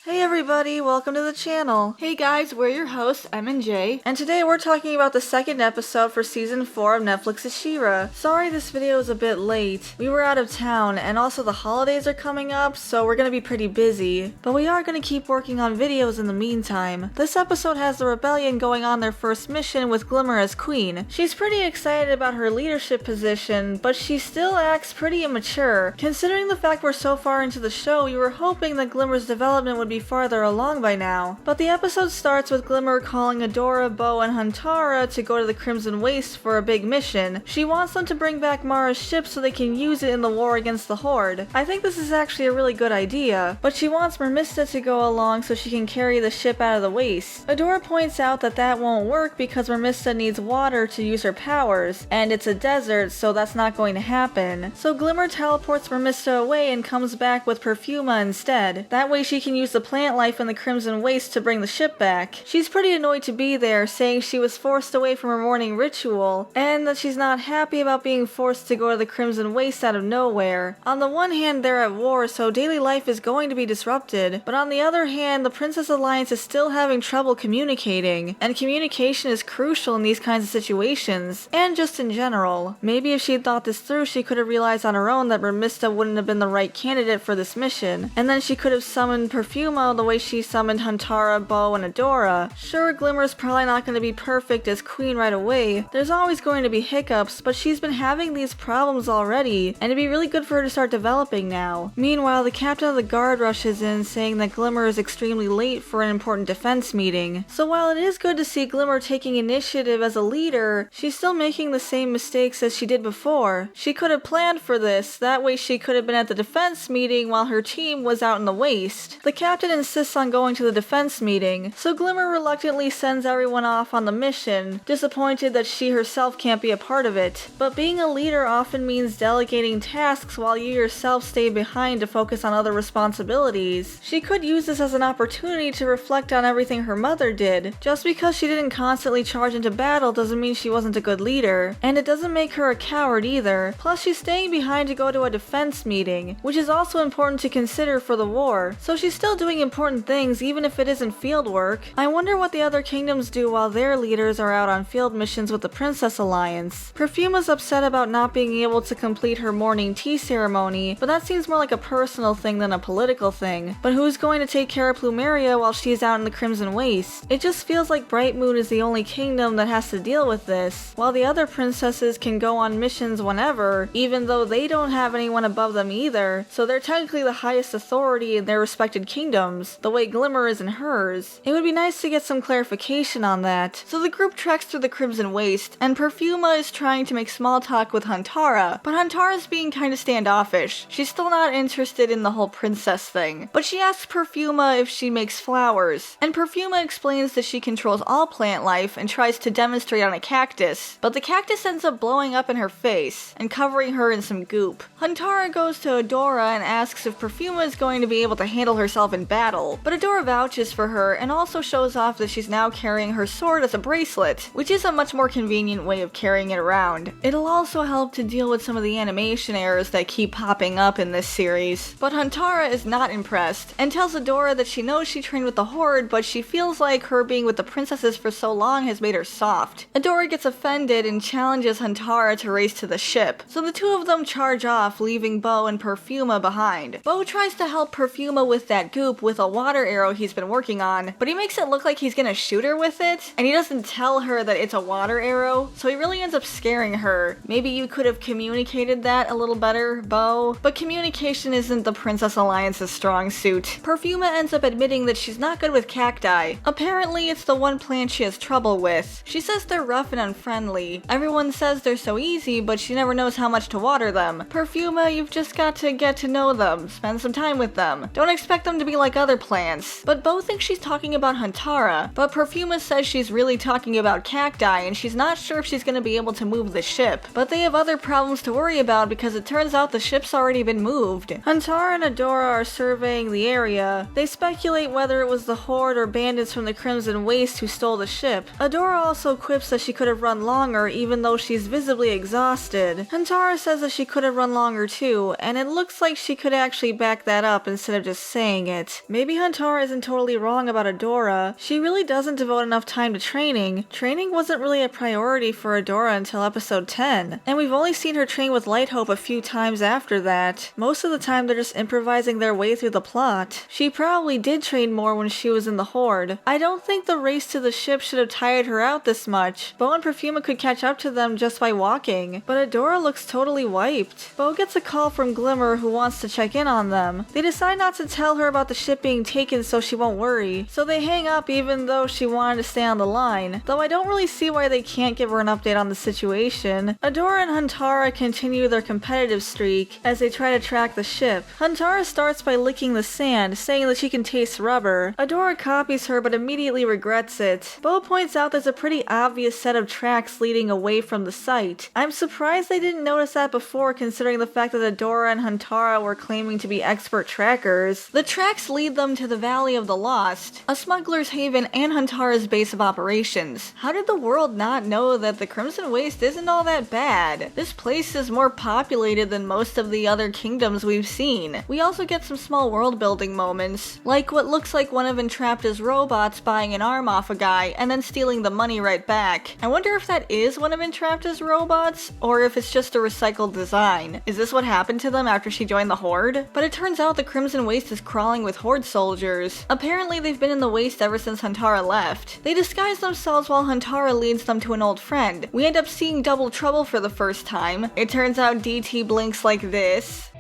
Hey everybody, welcome to the channel. Hey guys, we're your hosts, M and J. And today we're talking about the second episode for season 4 of Netflix's She-Ra. Sorry this video is a bit late. We were out of town and also the holidays are coming up, so we're gonna be pretty busy. But we are gonna keep working on videos in the meantime. This episode has the rebellion going on their first mission with Glimmer as queen. She's pretty excited about her leadership position, but she still acts pretty immature. Considering the fact we're so far into the show, you were hoping that Glimmer's development would be farther along by now. But the episode starts with Glimmer calling Adora, Bo, and Huntara to go to the Crimson Waste for a big mission. She wants them to bring back Mara's ship so they can use it in the war against the Horde. I think this is actually a really good idea, but she wants Mermista to go along so she can carry the ship out of the waste. Adora points out that that won't work because Mermista needs water to use her powers, and it's a desert, so that's not going to happen. So Glimmer teleports Mermista away and comes back with Perfuma instead. That way she can use the plant life in the Crimson Waste to bring the ship back. She's pretty annoyed to be there, saying she was forced away from her morning ritual, and that she's not happy about being forced to go to the Crimson Waste out of nowhere. On the one hand, they're at war, so daily life is going to be disrupted, but on the other hand, the Princess Alliance is still having trouble communicating, and communication is crucial in these kinds of situations, and just in general. Maybe if she'd thought this through, she could have realized on her own that Mermista wouldn't have been the right candidate for this mission, and then she could have summoned Perfuma the way she summoned Huntara, Bo, and Adora. Sure, Glimmer's probably not going to be perfect as queen right away. There's always going to be hiccups, but she's been having these problems already, and it'd be really good for her to start developing now. Meanwhile, the captain of the guard rushes in, saying that Glimmer is extremely late for an important defense meeting. So while it is good to see Glimmer taking initiative as a leader, she's still making the same mistakes as she did before. She could have planned for this, that way she could have been at the defense meeting while her team was out in the waste. The captain insists on going to the defense meeting, so Glimmer reluctantly sends everyone off on the mission, disappointed that she herself can't be a part of it. But being a leader often means delegating tasks while you yourself stay behind to focus on other responsibilities. She could use this as an opportunity to reflect on everything her mother did. Just because she didn't constantly charge into battle doesn't mean she wasn't a good leader, and it doesn't make her a coward either. Plus, she's staying behind to go to a defense meeting, which is also important to consider for the war, so she's still doing important things even if it isn't field work. I wonder what the other kingdoms do while their leaders are out on field missions with the Princess Alliance. Perfuma's upset about not being able to complete her morning tea ceremony, but that seems more like a personal thing than a political thing. But who's going to take care of Plumeria while she's out in the Crimson Waste? It just feels like Bright Moon is the only kingdom that has to deal with this, while the other princesses can go on missions whenever, even though they don't have anyone above them either, so they're technically the highest authority in their respected kingdoms, the way Glimmer is in hers. It would be nice to get some clarification on that. So the group treks through the Crimson Waste, and Perfuma is trying to make small talk with Huntara, but Huntara's being kinda standoffish. She's still not interested in the whole princess thing, but she asks Perfuma if she makes flowers, and Perfuma explains that she controls all plant life and tries to demonstrate on a cactus, but the cactus ends up blowing up in her face and covering her in some goop. Huntara goes to Adora and asks if Perfuma is going to be able to handle herself in battle, but Adora vouches for her and also shows off that she's now carrying her sword as a bracelet, which is a much more convenient way of carrying it around. It'll also help to deal with some of the animation errors that keep popping up in this series. But Huntara is not impressed and tells Adora that she knows she trained with the Horde, but she feels like her being with the princesses for so long has made her soft. Adora gets offended and challenges Huntara to race to the ship, so the two of them charge off, leaving Bo and Perfuma behind. Bo tries to help Perfuma with that goop with a water arrow he's been working on, but he makes it look like he's gonna shoot her with it, and he doesn't tell her that it's a water arrow, so he really ends up scaring her. Maybe you could have communicated that a little better, Bo, but communication isn't the Princess Alliance's strong suit. Perfuma ends up admitting that she's not good with cacti. Apparently, it's the one plant she has trouble with. She says they're rough and unfriendly. Everyone says they're so easy, but she never knows how much to water them. Perfuma, you've just got to get to know them, spend some time with them. Don't expect them to be like other plants. But Bo thinks she's talking about Huntara, but Perfuma says she's really talking about cacti and she's not sure if she's gonna be able to move the ship. But they have other problems to worry about because it turns out the ship's already been moved. Huntara and Adora are surveying the area. They speculate whether it was the Horde or bandits from the Crimson Waste who stole the ship. Adora also quips that she could have run longer even though she's visibly exhausted. Huntara says that she could have run longer too, and it looks like she could actually back that up instead of just saying it. Maybe maybe Huntara isn't totally wrong about Adora. She really doesn't devote enough time to training. Training wasn't really a priority for Adora until episode 10, and we've only seen her train with Lighthope a few times after that. Most of the time they're just improvising their way through the plot. She probably did train more when she was in the Horde. I don't think the race to the ship should have tired her out this much. Bo and Perfuma could catch up to them just by walking, but Adora looks totally wiped. Bo gets a call from Glimmer who wants to check in on them. They decide not to tell her about the ship being taken so she won't worry, so they hang up even though she wanted to stay on the line, though I don't really see why they can't give her an update on the situation. Adora and Huntara continue their competitive streak as they try to track the ship. Huntara starts by licking the sand, saying that she can taste rubber. Adora copies her but immediately regrets it. Bo points out there's a pretty obvious set of tracks leading away from the site. I'm surprised they didn't notice that before, considering the fact that Adora and Huntara were claiming to be expert trackers. The tracks lead them to the Valley of the Lost, a smuggler's haven and Huntara's base of operations. How did the world not know that the Crimson Waste isn't all that bad? This place is more populated than most of the other kingdoms we've seen. We also get some small world building moments, like what looks like one of Entrapta's robots buying an arm off a guy and then stealing the money right back. I wonder if that is one of Entrapta's robots, or if it's just a recycled design. Is this what happened to them after she joined the Horde? But it turns out the Crimson Waste is crawling with Horde soldiers. Apparently they've been in the Waste ever since Huntara left. They disguise themselves while Huntara leads them to an old friend. We end up seeing Double Trouble for the first time. It turns out DT blinks like this.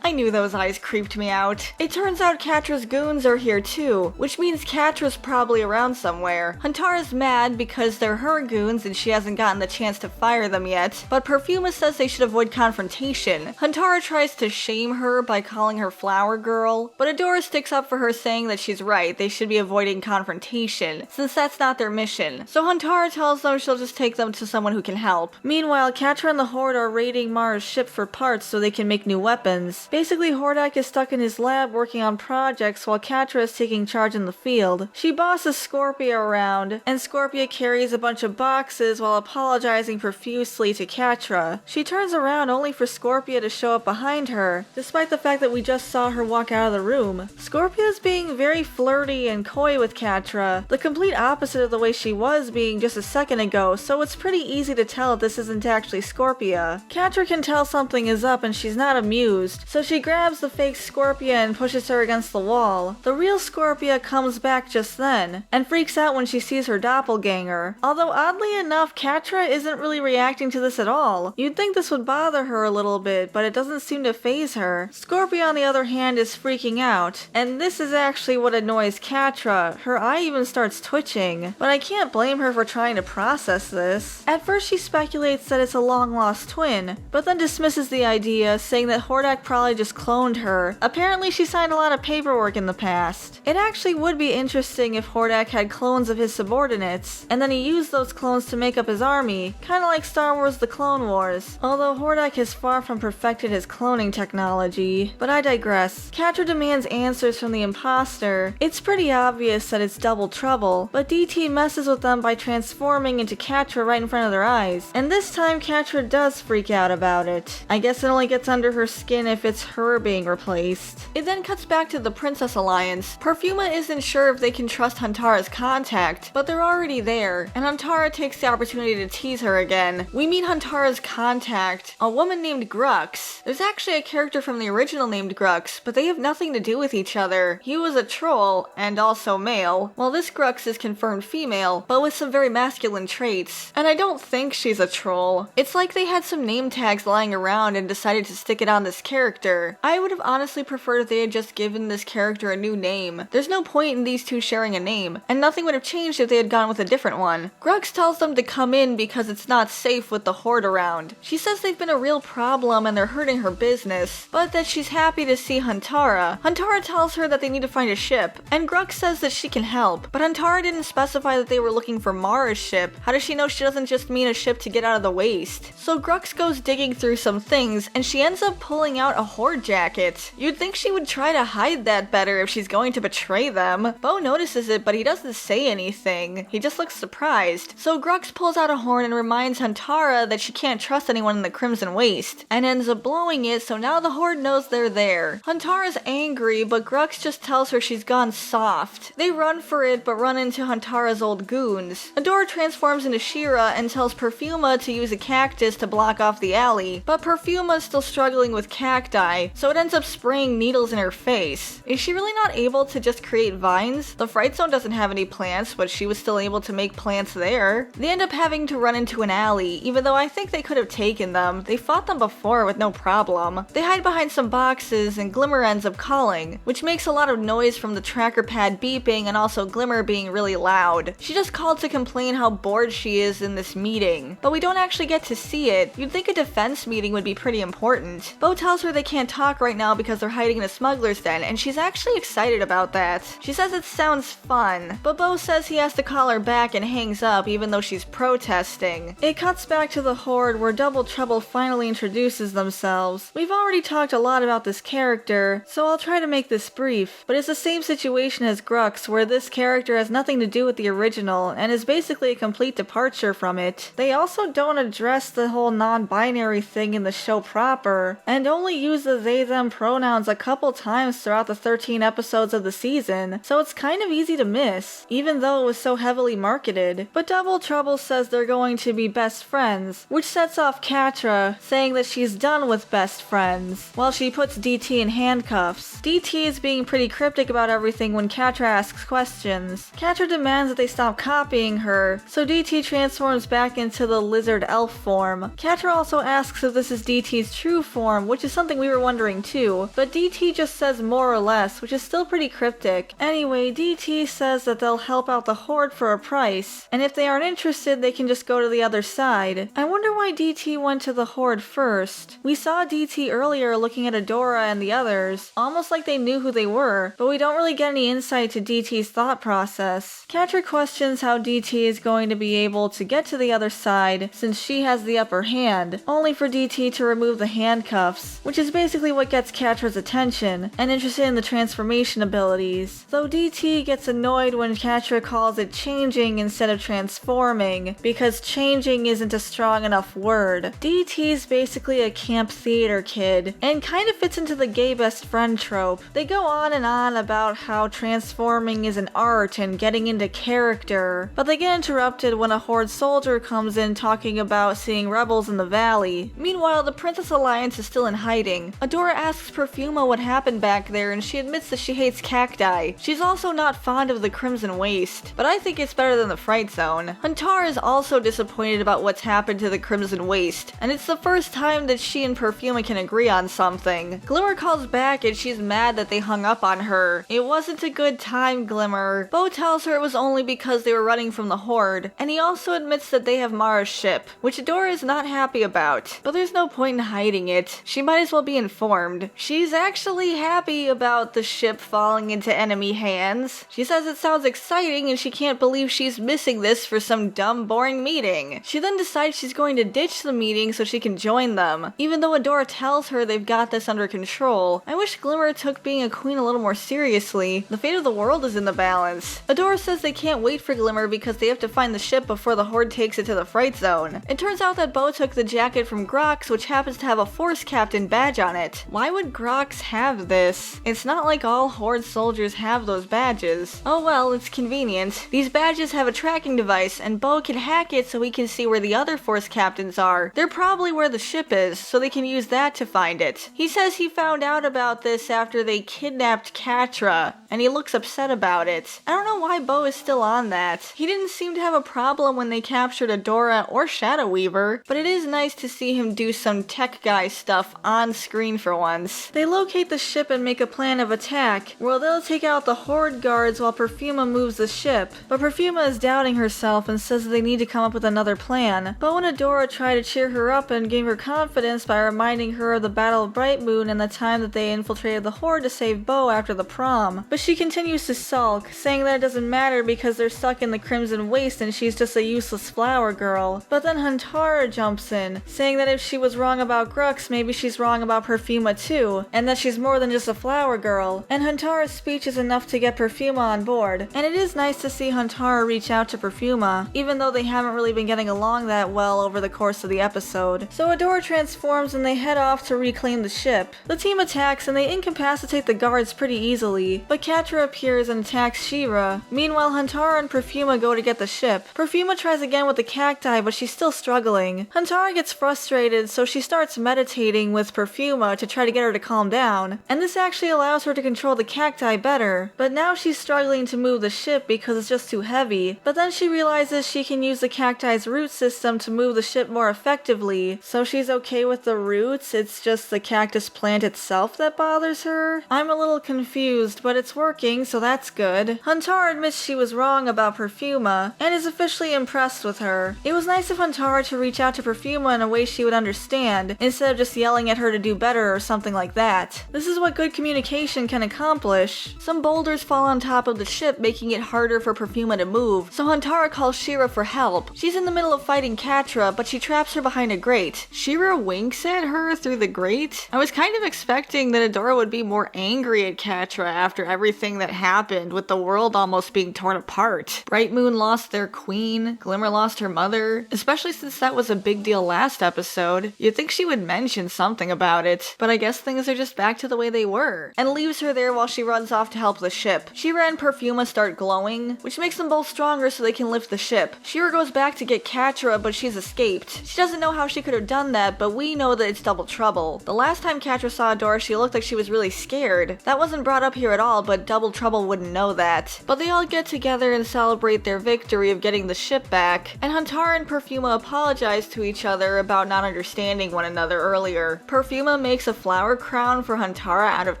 I knew those eyes creeped me out. It turns out Catra's goons are here too, which means Catra's probably around somewhere. Huntara's mad because they're her goons and she hasn't gotten the chance to fire them yet, but Perfuma says they should avoid confrontation. Huntara tries to shame her by calling her Flower Girl, but Adora sticks up for her, saying that she's right, they should be avoiding confrontation, since that's not their mission. So Huntara tells them she'll just take them to someone who can help. Meanwhile, Catra and the Horde are raiding Mara's ship for parts so they can make new weapons. Basically, Hordak is stuck in his lab working on projects while Catra is taking charge in the field. She bosses Scorpia around, and Scorpia carries a bunch of boxes while apologizing profusely to Catra. She turns around only for Scorpia to show up behind her, despite the fact that we just saw her walk out of the room. Scorpia is being very flirty and coy with Catra, the complete opposite of the way she was being just a second ago, so it's pretty easy to tell if this isn't actually Scorpia. Catra can tell something is up and she's not amused, so she grabs the fake Scorpia and pushes her against the wall. The real Scorpia comes back just then, and freaks out when she sees her doppelganger. Although oddly enough, Catra isn't really reacting to this at all. You'd think this would bother her a little bit, but it doesn't seem to faze her. Scorpia, on the other hand, is freaking out, and this is actually what annoys Catra. Her eye even starts twitching, but I can't blame her for trying to process this. At first she speculates that it's a long-lost twin, but then dismisses the idea, saying that Hordak probably just cloned her. Apparently she signed a lot of paperwork in the past. It actually would be interesting if Hordak had clones of his subordinates, and then he used those clones to make up his army, kinda like Star Wars The Clone Wars, although Hordak has far from perfected his cloning technology. But I digress. Catra demands answers from the imposter. It's pretty obvious that it's Double Trouble, but DT messes with them by transforming into Catra right in front of their eyes, and this time Catra does freak out about it. I guess it only gets under her skin if it's her being replaced. It then cuts back to the Princess Alliance. Perfuma isn't sure if they can trust Huntara's contact, but they're already there, and Huntara takes the opportunity to tease her again. We meet Huntara's contact, a woman named Grux. There's actually a character from the original named Grux, but they have nothing to do with each other. He was a troll, and also male, while this Grux is confirmed female, but with some very masculine traits. And I don't think she's a troll. It's like they had some name tags lying around and decided to stick it on this character. I would have honestly preferred if they had just given this character a new name. There's no point in these two sharing a name, and nothing would have changed if they had gone with a different one. Grux tells them to come in because it's not safe with the Horde around. She says they've been a real problem and they're hurting her business, but that she's happy to see Huntara. Huntara tells her that they need to find a ship, and Grux says that she can help, but Huntara didn't specify that they were looking for Mara's ship. How does she know she doesn't just mean a ship to get out of the waste? So Grux goes digging through some things, and she ends up pulling out a Horde jacket. You'd think she would try to hide that better if she's going to betray them. Bo notices it, but he doesn't say anything. He just looks surprised. So Grux pulls out a horn and reminds Huntara that she can't trust anyone in the Crimson Waste, and ends up blowing it, so now the Horde knows they're there. Huntara's angry, but Grux just tells her she's gone soft. They run for it, but run into Huntara's old goons. Adora transforms into She-Ra and tells Perfuma to use a cactus to block off the alley, but Perfuma is still struggling with cacti, so it ends up spraying needles in her face. Is she really not able to just create vines? The Fright Zone doesn't have any plants, but she was still able to make plants there. They end up having to run into an alley, even though I think they could have taken them. They fought them before with no problem. They hide behind some boxes and Glimmer ends up calling, which makes a lot of noise from the tracker pad beeping and also Glimmer being really loud. She just called to complain how bored she is in this meeting, but we don't actually get to see it. You'd think a defense meeting would be pretty important. Bo tells her they can't talk right now because they're hiding in a smuggler's den, and she's actually excited about that. She says it sounds fun, but Bo says he has to call her back and hangs up even though she's protesting. It cuts back to the Horde where Double Trouble finally introduces themselves. We've already talked a lot about this character, so I'll try to make this brief, but it's the same situation as Grux where this character has nothing to do with the original and is basically a complete departure from it. They also don't address the whole non-binary thing in the show proper, and only use the they-them pronouns a couple times throughout the 13 episodes of the season, so it's kind of easy to miss, even though it was so heavily marketed. But Double Trouble says they're going to be best friends, which sets off Catra, saying that she's done with best friends, while she puts DT in handcuffs. DT is being pretty cryptic about everything when Catra asks questions. Catra demands that they stop copying her, so DT transforms back into the lizard elf form. Catra also asks if this is DT's true form, which is something we were wondering too, but DT just says more or less, which is still pretty cryptic. Anyway, DT says that they'll help out the Horde for a price, and if they aren't interested, they can just go to the other side. I wonder why DT went to the Horde first. We saw DT earlier looking at Adora and the others, almost like they knew who they were, but we don't really get any insight to DT's thought process. Catra questions how DT is going to be able to get to the other side since she has the upper hand, only for DT to remove the handcuffs, which is basically what gets Catra's attention, and interested in the transformation abilities. Though DT gets annoyed when Catra calls it changing instead of transforming, because changing isn't a strong enough word. DT's basically a camp theater kid, and kind of fits into the gay best friend trope. They go on and on about how transforming is an art and getting into character, but they get interrupted when a Horde soldier comes in talking about seeing rebels in the valley. Meanwhile, the Princess Alliance is still in hiding. Adora asks Perfuma what happened back there and she admits that she hates cacti. She's also not fond of the Crimson Waste, but I think it's better than the Fright Zone. Huntara is also disappointed about what's happened to the Crimson Waste, and it's the first time that she and Perfuma can agree on something. Glimmer calls back and she's mad that they hung up on her. It wasn't a good time, Glimmer. Bo tells her it was only because they were running from the Horde, and he also admits that they have Mara's ship, which Adora is not happy about, but there's no point in hiding it. She might as well be informed. She's actually happy about the ship falling into enemy hands. She says it sounds exciting and she can't believe she's missing this for some dumb, boring meeting. She then decides she's going to ditch the meeting so she can join them, even though Adora tells her they've got this under control. I wish Glimmer took being a queen a little more seriously. The fate of the world is in the balance. Adora says they can't wait for Glimmer because they have to find the ship before the Horde takes it to the Fright Zone. It turns out that Bo took the jacket from Grox, which happens to have a Force Captain badge on it. Why would Grox have this? It's not like all Horde soldiers have those badges. Oh well, it's convenient. These badges have a tracking device, and Bo can hack it so he can see where the other Force Captains are. They're probably where the ship is, so they can use that to find it. He says he found out about this after they kidnapped Catra, and he looks upset about it. I don't know why Bo is still on that. He didn't seem to have a problem when they captured Adora or Shadow Weaver, but it is nice to see him do some tech guy stuff on screen for once. They locate the ship and make a plan of attack, where they'll take out the Horde guards while Perfuma moves the ship. But Perfuma is doubting herself and says that they need to come up with another plan. Bo and Adora try to cheer her up and give her confidence by reminding her of the Battle of Bright Moon and the time that they infiltrated the Horde to save Bo after the prom. But she continues to sulk, saying that it doesn't matter because they're stuck in the Crimson Waste and she's just a useless flower girl. But then Huntara jumps in, saying that if she was wrong about Grux, maybe she's wrong about about Perfuma too, and that she's more than just a flower girl, and Huntara's speech is enough to get Perfuma on board. And it is nice to see Huntara reach out to Perfuma, even though they haven't really been getting along that well over the course of the episode. So Adora transforms and they head off to reclaim the ship. The team attacks and they incapacitate the guards pretty easily, but Catra appears and attacks She-Ra. Meanwhile, Huntara and Perfuma go to get the ship. Perfuma tries again with the cacti, but she's still struggling. Huntara gets frustrated, so she starts meditating with Perfuma to try to get her to calm down, and this actually allows her to control the cacti better. But now she's struggling to move the ship because it's just too heavy, but then she realizes she can use the cacti's root system to move the ship more effectively, so she's okay with the roots, it's just the cactus plant itself that bothers her? I'm a little confused, but it's working, so that's good. Huntara admits she was wrong about Perfuma, and is officially impressed with her. It was nice of Huntara to reach out to Perfuma in a way she would understand, instead of just yelling at her to do better or something like that. This is what good communication can accomplish. Some boulders fall on top of the ship, making it harder for Perfuma to move, so Huntara calls She-Ra for help. She's in the middle of fighting Catra, but she traps her behind a grate. She-Ra winks at her through the grate? I was kind of expecting that Adora would be more angry at Catra after everything that happened, with the world almost being torn apart. Bright Moon lost their queen, Glimmer lost her mother, especially since that was a big deal last episode. You'd think she would mention something about it, but I guess things are just back to the way they were, and leaves her there while she runs off to help the ship. She-Ra and Perfuma start glowing, which makes them both stronger so they can lift the ship. She-Ra goes back to get Catra, but she's escaped. She doesn't know how she could have done that, but we know that it's double trouble. The last time Catra saw Adora, she looked like she was really scared. That wasn't brought up here at all, but Double Trouble wouldn't know that. But they all get together and celebrate their victory of getting the ship back, and Huntara and Perfuma apologize to each other about not understanding one another earlier. Perfuma makes a flower crown for Huntara out of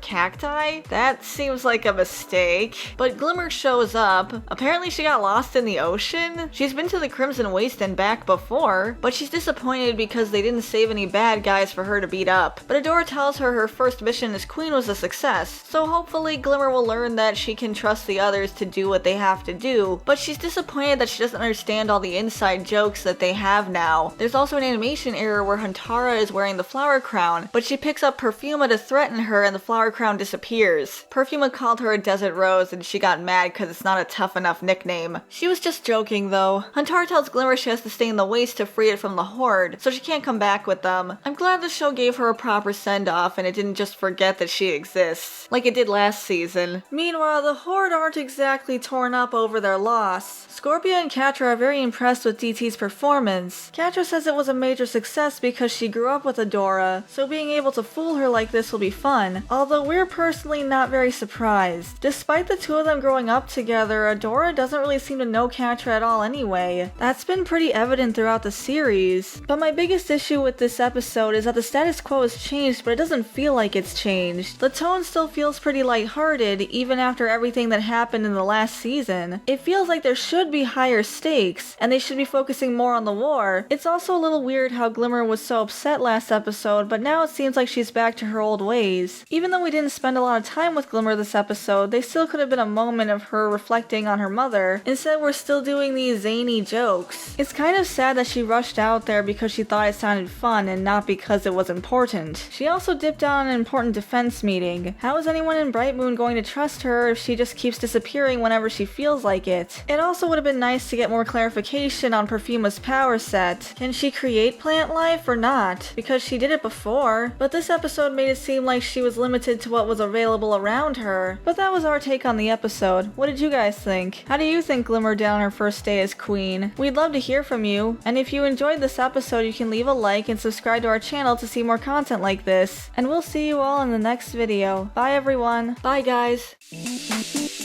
cacti? That seems like a mistake. But Glimmer shows up. Apparently she got lost in the ocean. She's been to the Crimson Waste and back before, but she's disappointed because they didn't save any bad guys for her to beat up. But Adora tells her her first mission as queen was a success, so hopefully Glimmer will learn that she can trust the others to do what they have to do, but she's disappointed that she doesn't understand all the inside jokes that they have now. There's also an animation error where Huntara is wearing the flower crown, but she picks up Perfuma to threaten her and the flower crown disappears. Perfuma called her a desert rose and she got mad because it's not a tough enough nickname. She was just joking though. Huntara tells Glimmer she has to stay in the waste to free it from the Horde, so she can't come back with them. I'm glad the show gave her a proper send-off and it didn't just forget that she exists, like it did last season. Meanwhile, the Horde aren't exactly torn up over their loss. Scorpia and Catra are very impressed with DT's performance. Catra says it was a major success because she grew up with Adora, so being able to fool her like this will be fun, although we're personally not very surprised. Despite the two of them growing up together, Adora doesn't really seem to know Catra at all anyway. That's been pretty evident throughout the series. But my biggest issue with this episode is that the status quo has changed, but it doesn't feel like it's changed. The tone still feels pretty lighthearted, even after everything that happened in the last season. It feels like there should be higher stakes, and they should be focusing more on the war. It's also a little weird how Glimmer was so upset last episode, but now it seems like she's back to her old ways. Even though we didn't spend a lot of time with Glimmer this episode, they still could have been a moment of her reflecting on her mother. Instead, we're still doing these zany jokes. It's kind of sad that she rushed out there because she thought it sounded fun and not because it was important. She also dipped out on an important defense meeting. How is anyone in Bright Moon going to trust her if she just keeps disappearing whenever she feels like it? It also would have been nice to get more clarification on Perfuma's power set. Can she create plant life or not? Because she did it before, but this episode made it seem like she was limited to what was available around her. But that was our take on the episode. What did you guys think? How do you think Glimmer did on her first day as queen? We'd love to hear from you, and if you enjoyed this episode, you can leave a like and subscribe to our channel to see more content like this. And we'll see you all in the next video. Bye everyone. Bye guys.